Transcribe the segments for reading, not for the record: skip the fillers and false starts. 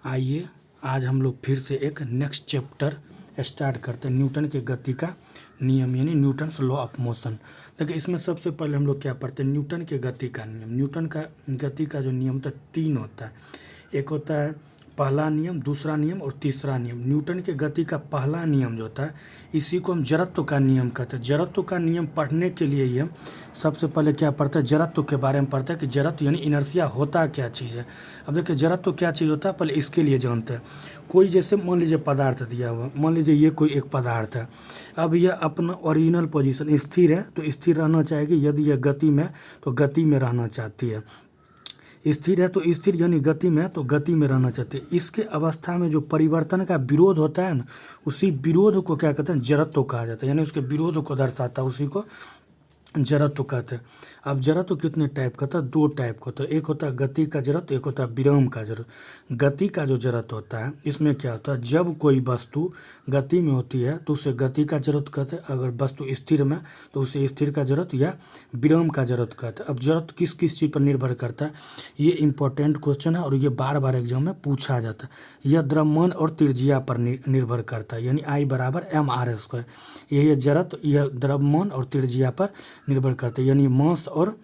आइए आज हम लोग फिर से एक नेक्स्ट चैप्टर स्टार्ट करते हैं, न्यूटन के गति का नियम यानी न्यूटन्स लॉ ऑफ मोशन। देखिए इसमें सबसे पहले हम लोग क्या पढ़ते हैं, न्यूटन के गति का नियम। न्यूटन का गति का जो नियम तो 3 होता है। एक होता है पहला नियम, दूसरा नियम और तीसरा नियम। न्यूटन के गति का पहला नियम जो होता है इसी को हम जड़त्व का नियम कहते हैं। जड़त्व का नियम पढ़ने के लिए ही हम सबसे पहले क्या पढ़ते हैं, जड़त्व के बारे में पढ़ते हैं कि जड़त्व यानी इनर्शिया होता क्या चीज़ है। अब देखिए जड़त्व क्या चीज़ होता है, पहले इसके लिए जानते हैं। कोई जैसे मान लीजिए पदार्थ दिया हुआ, मान लीजिए ये कोई एक पदार्थ है। अब यह अपना ओरिजिनल पोजीशन स्थिर है तो स्थिर रहना चाहेगी, यदि यह गति में तो गति में रहना चाहती है। स्थिर है तो स्थिर यानी गति में तो गति में रहना चाहती है। इसके अवस्था में जो परिवर्तन का विरोध होता है ना, उसी विरोध को क्या कहते हैं, जड़त्व कहा जाता है। यानी उसके विरोध को दर्शाता है, उसी को जड़त्व कहते हैं। अब जड़त्व कितने टाइप का था, 2 टाइप का होता है। एक होता है गति का जड़त्व, एक होता है विराम का जड़त्व। गति का जो जड़त्व होता है इसमें क्या होता है, जब कोई वस्तु गति में होती है तो उसे गति का जड़त्व कहते हैं। अगर वस्तु स्थिर में तो उसे स्थिर का जड़त्व या विराम का जड़त्व कहते हैं। अब जड़त्व किस किस चीज़ पर निर्भर करता है, ये इंपॉर्टेंट क्वेश्चन है और ये बार बार एग्जाम में पूछा जाता है। यह द्रव्यमान और त्रिज्या पर निर्भर करता है, यानी I बराबर mr²। यह जड़त्व यह द्रव्यमान और त्रिज्या पर निर्भर करती है, यानी मास और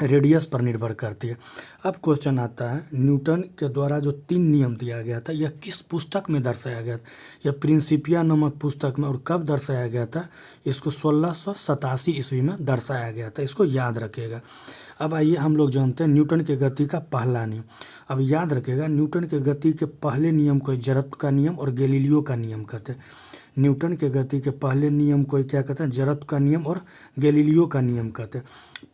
रेडियस पर निर्भर करती है। अब क्वेश्चन आता है, न्यूटन के द्वारा जो 3 नियम दिया गया था यह किस पुस्तक में दर्शाया गया था। यह प्रिंसिपिया नामक पुस्तक में। और कब दर्शाया गया था, इसको 1687 ईस्वी में दर्शाया गया था। इसको याद रखिएगा। अब आइए हम लोग जानते हैं न्यूटन के गति का पहला नियम। अब याद रखिएगा न्यूटन के गति के पहले नियम को जड़त्व का नियम और गैलीलियो का नियम कहते हैं। न्यूटन के गति के पहले नियम को क्या कहते हैं, जड़त्व का नियम और गैलीलियो का नियम कहते हैं।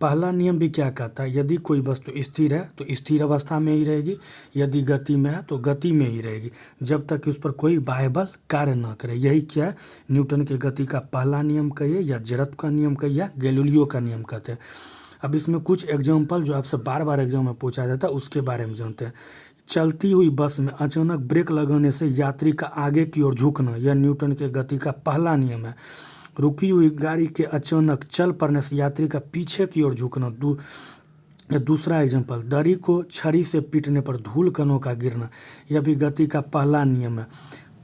पहला नियम भी क्या कहता है, यदि कोई वस्तु स्थिर है तो स्थिर अवस्था में ही रहेगी, यदि गति में है तो गति में ही रहेगी, जब तक कि उस पर कोई बाह्य बल कार्य न करे। यही क्या है, न्यूटन के गति का पहला नियम कहिए या जड़त्व का नियम कहिए या गैलीलियो का नियम कहते हैं। अब इसमें कुछ एग्जाम्पल जो आपसे बार बार एग्जाम में पूछा जाता है उसके बारे में जानते हैं। चलती हुई बस में अचानक ब्रेक लगाने से यात्री का आगे की ओर झुकना, यह न्यूटन के गति का पहला नियम है। रुकी हुई गाड़ी के अचानक चल पड़ने से यात्री का पीछे की ओर झुकना। दूसरा एग्जाम्पल, दरी को छड़ी से पीटने पर धूल कणों का गिरना, यह भी गति का पहला नियम है।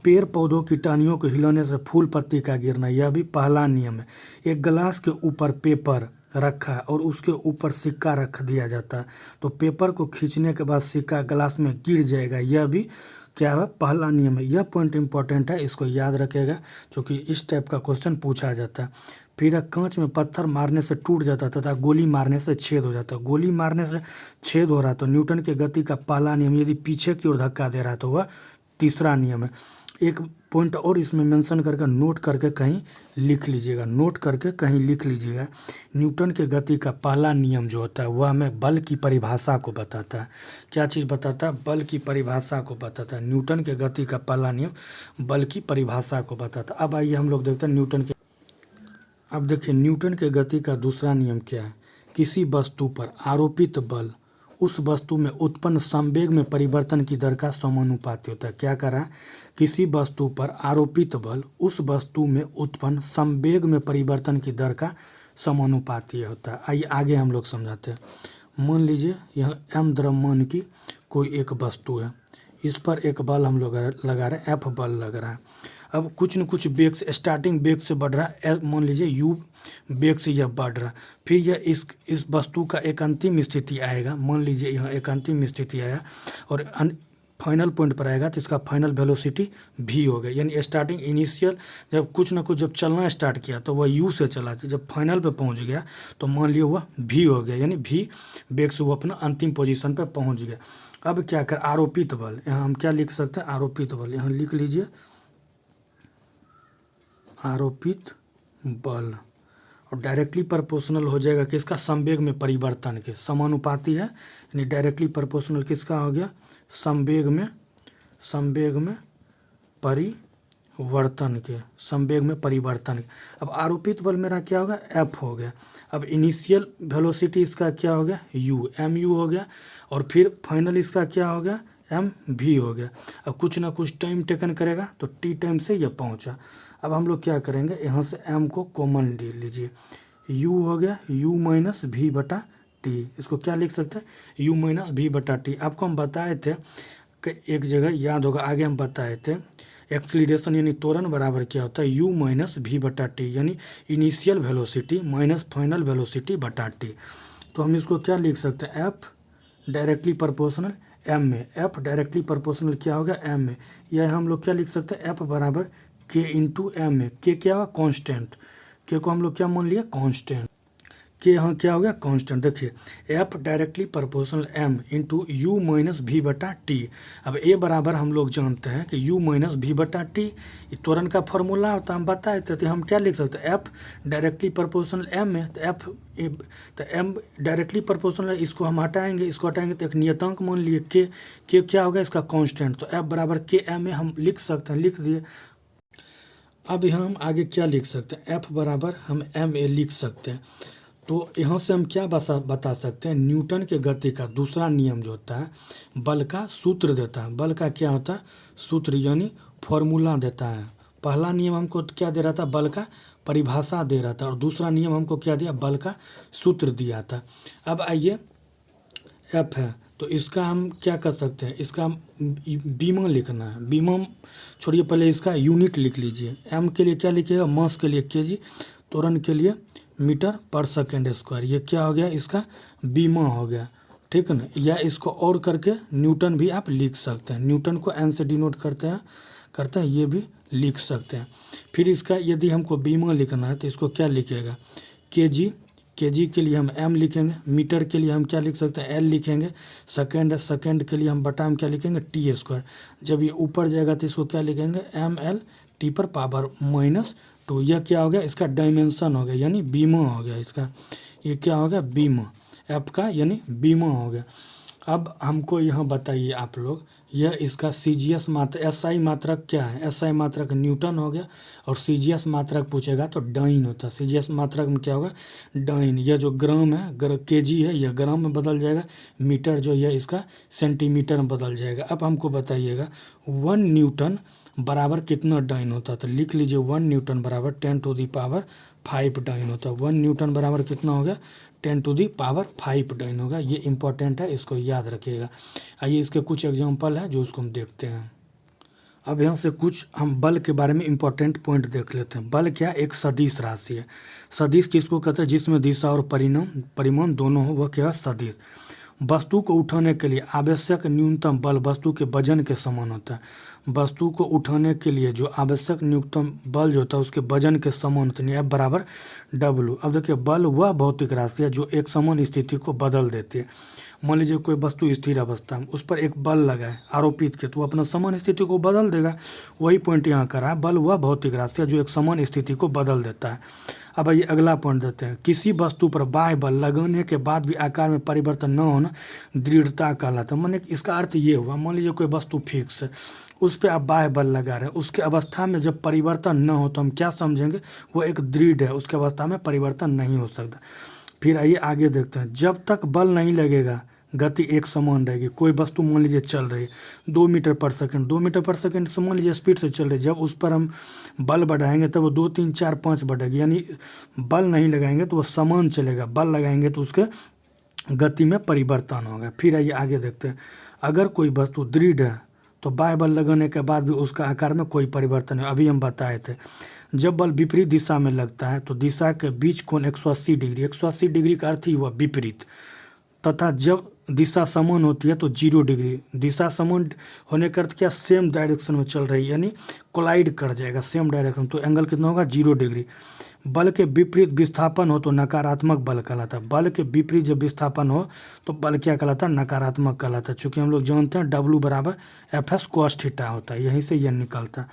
पेड़ पौधों की टहनियों को हिलाने से फूल पत्ती का गिरना, यह भी पहला नियम है। एक गिलास के ऊपर पेपर रखा है और उसके ऊपर सिक्का रख दिया जाता है तो पेपर को खींचने के बाद सिक्का गिलास में गिर जाएगा, यह भी क्या है, पहला नियम है। यह पॉइंट इंपॉर्टेंट है, इसको याद रखिएगा क्योंकि इस टाइप का क्वेश्चन पूछा जाता है। फिर कांच में पत्थर मारने से टूट जाता तथा गोली मारने से छेद हो जाता। गोली मारने से छेद हो रहा तो न्यूटन के गति का पहला नियम, यदि पीछे की ओर धक्का दे रहा तो वह तीसरा नियम है। एक पॉइंट और इसमें मेंशन करके नोट करके कहीं लिख लीजिएगा, नोट करके कहीं लिख लीजिएगा। न्यूटन के गति का पहला नियम जो होता है वह हमें बल की परिभाषा को बताता है। क्या चीज़ बताता है, बल की परिभाषा को बताता है। न्यूटन के गति का पहला नियम बल की परिभाषा को बताता है। अब आइए हम लोग देखते हैं न्यूटन के। अब देखिए न्यूटन के गति का दूसरा नियम क्या है, किसी वस्तु पर आरोपित बल उस वस्तु में उत्पन्न संवेग में परिवर्तन की दर का समानुपाती होता है। क्या कह रहा है, किसी वस्तु पर आरोपित बल उस वस्तु में उत्पन्न संवेग में परिवर्तन की दर का समानुपाती होता है। आइए आगे हम लोग समझाते हैं। मान लीजिए यह m द्रव्यमान की कोई एक वस्तु है, इस पर एक बल हम लोग लगा रहे हैं, F बल लग रहा है। अब कुछ न कुछ वेग से, स्टार्टिंग वेग से बढ़ रहा है, मान लीजिए u वेग से यह बढ़ रहा है। फिर यह इस वस्तु का एक अंतिम स्थिति आएगा, मान लीजिए यह एक अंतिम स्थिति आया और फाइनल पॉइंट पर आएगा तो इसका फाइनल वेलोसिटी v हो गया। यानी स्टार्टिंग इनिशियल जब कुछ ना कुछ जब चलना स्टार्ट किया तो वह u से चला, जब फाइनल पे पहुंच गया तो मान लिया वह v हो गया, यानी v वेग से वो अपना अंतिम पोजीशन पे पहुंच गया। अब क्या कर, आरोपित बल, यहाँ हम क्या लिख सकते हैं, आरोपित बल, यहाँ लिख लीजिए आरोपित बल, और डायरेक्टली प्रोपोर्शनल हो जाएगा किसका, संवेग में परिवर्तन के, समानुपाती है यानी डायरेक्टली प्रोपोर्शनल किसका हो गया, संवेग में परिवर्तन के, संवेग में परिवर्तन के। अब आरोपित बल मेरा क्या होगा, F हो गया। अब इनिशियल वेलोसिटी इसका क्या हो गया, u, mu हो गया, और फिर फाइनल इसका क्या हो गया, mv हो गया। अब कुछ ना कुछ टाइम टेकन करेगा तो t टाइम से यह पहुंचा। अब हम लोग क्या करेंगे, यहाँ से m को कॉमन ले लीजिए, u हो गया u माइनस v बटा टी। इसको क्या लिख सकते हैं, u माइनस v बटा टी। आपको हम बताए थे एक जगह याद होगा, आगे हम बताए थे, एक्सीलरेशन यानी त्वरण बराबर क्या होता है, u माइनस वी बटा टी, यानी initial velocity minus final velocity बटा टी। तो हम इसको क्या लिख सकते हैं, एफ डायरेक्टली प्रोपोर्शनल एम में, एफ डायरेक्टली प्रोपोर्शनल क्या होगा, एम में, या हम लोग क्या लिख सकते हैं, एफ बराबर के इंटू एम में। के क्या हुआ, कांस्टेंट, के को हम लोग क्या मान लिया, कांस्टेंट, के यहाँ क्या हो गया, कांस्टेंट। देखिए F directly proportional m into u minus v बटा टी। अब ए बराबर हम लोग जानते हैं कि यू माइनस वी बटा टी त्वरण का फॉर्मूला होता है, हम बताए थे। तो हम क्या लिख सकते हैं, एफ डायरेक्टली प्रोपोर्शनल एम में, तो एफ तो एम डायरेक्टली प्रोपोर्शनल है, इसको हम हटाएंगे, इसको हटाएंगे तो एक नियतांक मान लिए के क्या होगा, इसका कांस्टेंट। तो एफ बराबर के एम में हम लिख सकते हैं, लिख दिए। अब यहाँ हम आगे क्या लिख सकते हैं, एफ बराबर हम एम ए लिख सकते हैं। तो यहाँ से हम क्या बता सकते हैं, न्यूटन के गति का दूसरा नियम जो होता है, बल का सूत्र देता है। बल का क्या होता है, सूत्र यानी फॉर्मूला देता है। पहला नियम हमको क्या दे रहा था, बल का परिभाषा दे रहा था, और दूसरा नियम हमको क्या दिया, बल का सूत्र दिया था। अब आइए एफ है, तो इसका हम क्या कर सकते हैं, इसका बीमा लिखना है। बीमा छोड़िए, पहले इसका यूनिट लिख लीजिए। एम के लिए क्या लिखिएगा, मास के लिए केजी, त्वरण के लिए मीटर पर सेकेंड स्क्वायर। ये क्या हो गया, इसका बीमा हो गया, ठीक है ना। या इसको और करके न्यूटन भी आप लिख सकते हैं, न्यूटन को एन से डिनोट करते हैं, ये भी लिख सकते हैं। फिर इसका यदि हमको बीमा लिखना है तो इसको क्या लिखिएगा, केजी, केजी के लिए हम एम लिखेंगे, मीटर के लिए हम क्या लिख सकते हैं, एल लिखेंगे, सेकेंड, सेकेंड के लिए हम बटा हम क्या लिखेंगे, टी स्क्वायर। जब ये ऊपर जाएगा तो इसको क्या लिखेंगे, एम एल टी पर पावर माइनस टू। यह क्या हो गया, इसका डायमेंशन हो गया, यानी बीमा हो गया इसका। ये क्या हो गया, बीमा, एफ का यानी बीमा हो गया। अब हमको यहाँ बताइए आप लोग, यह इसका सीजीएस मात्रक, एसआई मात्रक क्या है, एसआई मात्रक न्यूटन हो गया, और सीजीएस मात्रक पूछेगा तो डाइन होता है। सीजीएस मात्रक में क्या होगा, डाइन। यह जो ग्राम है, केजी है, यह ग्राम में बदल जाएगा, मीटर जो यह इसका सेंटीमीटर में बदल जाएगा। अब हमको बताइएगा 1 न्यूटन बराबर कितना डाइन होता है, तो लिख लीजिए 1 न्यूटन बराबर 10⁵ डाइन होता है। 1 न्यूटन बराबर कितना हो गया, 10⁵ डाइन होगा। ये इंपॉर्टेंट है, इसको याद रखिएगा। आइए इसके कुछ एग्जांपल है जो उसको हम देखते हैं। अब यहाँ से कुछ हम बल के बारे में इंपॉर्टेंट पॉइंट देख लेते हैं। बल क्या, एक सदिश राशि है। सदिश किसको कहते हैं, जिसमें दिशा और परिमाण दोनों हो, वह क्या है, सदिश। वस्तु को उठाने के लिए आवश्यक न्यूनतम बल वस्तु के वजन के समान होता है। वस्तु को उठाने के लिए जो आवश्यक न्यूनतम बल जो होता है उसके वजन के समान होता है, F बराबर W। अब देखिए, बल वह भौतिक राशि है जो एक समान स्थिति को बदल देती है। मान लीजिए कोई वस्तु स्थिर अवस्था में, उस पर एक बल लगा है आरोपित के, तो वो अपना समान स्थिति को बदल देगा। वही पॉइंट यहाँ कर रहा है, बल वह भौतिक राशि है जो एक समान स्थिति को बदल देता है। अब ये अगला पॉइंट देते हैं, किसी वस्तु पर बाह्य बल लगने के बाद भी आकार में परिवर्तन न होना दृढ़ता कहलाता है। माने इसका अर्थ ये हुआ, मान लीजिए कोई वस्तु फिक्स है, उस पर आप बाह्य बल लगा रहे हैं, उसके अवस्था में जब परिवर्तन न हो तो हम क्या समझेंगे, वो एक दृढ़ है, उसके अवस्था में परिवर्तन नहीं हो सकता। फिर आइए आगे देखते हैं, जब तक बल नहीं लगेगा गति एक समान रहेगी। कोई वस्तु मान लीजिए चल रही है 2 मीटर पर सेकंड, 2 मीटर पर सेकंड से मान लीजिए स्पीड से चल रही है, जब उस पर हम बल बढ़ाएंगे तब वो 2, 3, 4, 5 बढ़ेगी। यानी बल नहीं लगाएंगे तो वो समान चलेगा, बल लगाएंगे तो उसके गति में परिवर्तन होगा। फिर आइए आगे देखते हैं, अगर कोई वस्तु दृढ़ है तो बाह्य बल लगाने के बाद भी उसका आकार में कोई परिवर्तन है। अभी हम बताए थे, जब बल विपरीत दिशा में लगता है तो दिशा के बीच कोण 180 डिग्री, 180 डिग्री का अर्थ ही हुआ विपरीत, तथा जब दिशा समान होती है तो 0 डिग्री। दिशा समान होने का अर्थ क्या, सेम डायरेक्शन में चल रही है, यानी कोलाइड कर जाएगा सेम डायरेक्शन, तो एंगल कितना होगा, 0 डिग्री। बल के विपरीत विस्थापन हो तो नकारात्मक बल कहलाता है। बल के विपरीत जब विस्थापन हो तो बल क्या कहलाता है, नकारात्मक कहलाता है। चूँकि हम लोग जानते हैं W बराबर FS cos थीटा होता है, यहीं से यह निकलता है।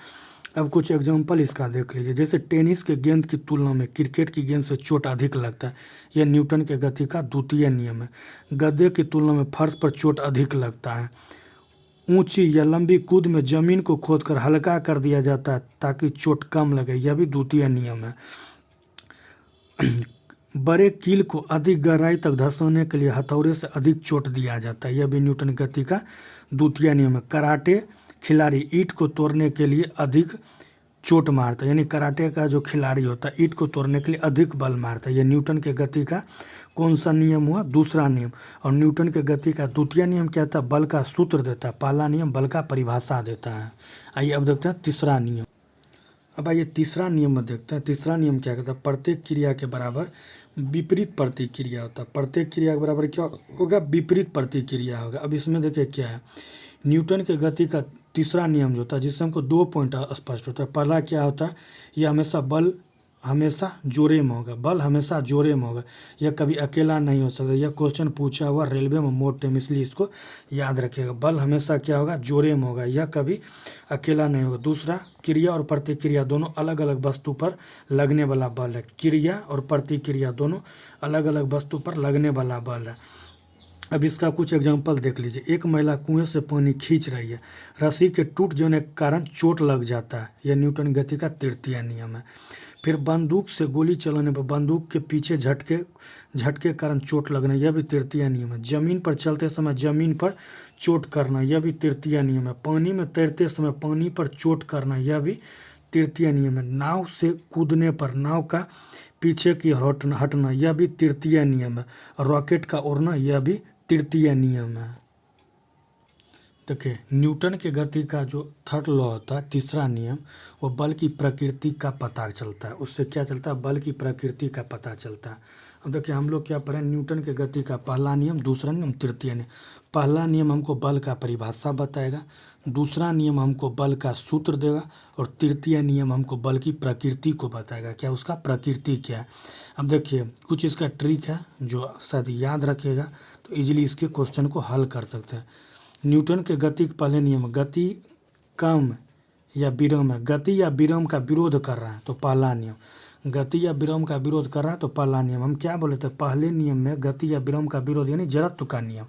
अब कुछ एग्जांपल इसका देख लीजिए, जैसे टेनिस के गेंद की तुलना में क्रिकेट की गेंद से चोट अधिक लगता है, यह न्यूटन के गति का द्वितीय नियम है। गद्दे की तुलना में फर्श पर चोट अधिक लगता है। ऊंची या लंबी कूद में जमीन को खोदकर हल्का कर दिया जाता है ताकि चोट कम लगे, यह भी द्वितीय नियम है। बड़े कील को अधिक गहराई तक धंसाने के लिए हथौड़े से अधिक चोट दिया जाता है, यह भी न्यूटन गति का द्वितीय नियम है। कराटे खिलाड़ी ईंट को तोड़ने के लिए अधिक चोट मारता है, यानी कराटे का जो खिलाड़ी होता है ईंट को तोड़ने के लिए अधिक बल मारता है। ये न्यूटन के गति का कौन सा नियम हुआ? दूसरा नियम। और न्यूटन के गति का द्वितीय नियम क्या था? बल का सूत्र देता है। पहला नियम बल का परिभाषा देता है। आइए अब देखते हैं तीसरा नियम। अब आइए तीसरा नियम में देखते हैं। तीसरा नियम क्या कहता है? प्रत्येक क्रिया के बराबर विपरीत प्रतिक्रिया होता है। प्रत्येक क्रिया के बराबर क्या होगा? विपरीत प्रतिक्रिया होगा। अब इसमें देखिए क्या है, न्यूटन के गति का तीसरा नियम जो होता है, जिससे हमको 2 पॉइंट स्पष्ट होता है। पहला क्या होता है? यह हमेशा बल हमेशा जोरे में होगा। बल हमेशा जोरे में होगा, यह कभी अकेला नहीं हो सकता। यह क्वेश्चन पूछा हुआ रेलवे में मोड टाइम, इसलिए इसको याद रखिएगा। बल हमेशा क्या होगा? जोरे में होगा, यह कभी अकेला नहीं होगा। दूसरा, क्रिया और प्रतिक्रिया दोनों अलग अलग वस्तु पर लगने वाला बल है। क्रिया और प्रतिक्रिया दोनों अलग अलग वस्तु पर लगने वाला बल है। अब इसका कुछ एग्जांपल देख लीजिए। एक महिला कुएं से पानी खींच रही है, रस्सी के टूट जाने के कारण चोट लग जाता है। यह न्यूटन गति का तृतीय नियम है। फिर बंदूक से गोली चलाने पर बंदूक के पीछे झटके कारण चोट लगना, यह भी तृतीय नियम है। जमीन पर चलते समय जमीन पर चोट करना, यह भी तृतीय नियम है। पानी में तैरते समय पानी पर चोट करना, यह भी तृतीय नियम है। नाव से कूदने पर नाव का पीछे की हटना, यह भी तृतीय नियम है। रॉकेट का उड़ना, यह भी तृतीय नियम है। देखिए, न्यूटन के गति का जो थर्ड लॉ होता है, तीसरा नियम, वो बल की प्रकृति का पता चलता है। उससे क्या चलता है? बल की प्रकृति का पता चलता है। अब देखिए हम लोग क्या पढ़े? न्यूटन के गति का पहला नियम, दूसरा नियम, तृतीय नियम। पहला नियम हमको बल का परिभाषा बताएगा, दूसरा नियम हमको बल का सूत्र देगा, और तृतीय नियम हमको बल की प्रकृति को बताएगा। क्या उसका प्रकृति क्या है? अब देखिए कुछ इसका ट्रिक है जो शायद याद रखेगा तो इजीली इसके क्वेश्चन को हल कर सकते हैं। न्यूटन के गति के पहले नियम, गति कम या विराम है। गति या विराम का विरोध कर रहा है तो पहला नियम, गति या विराम का विरोध कर रहा है तो पहला नियम। हम क्या बोले थे? पहले नियम में गति या विराम का विरोध यानी जड़त्व का नियम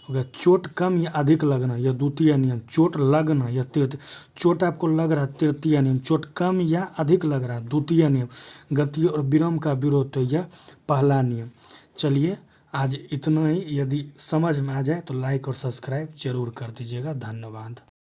हो गया। चोट कम या अधिक लगना, यह द्वितीय नियम। चोट लगना, यह तृतीय। चोट आपको लग रहा है, तृतीय नियम। चोट कम या अधिक लग रहा है, द्वितीय नियम। गति और विराम का विरोध, तो यह पहला नियम। चलिए आज इतना ही। यदि समझ में आ जाए तो लाइक और सब्सक्राइब जरूर कर दीजिएगा। धन्यवाद।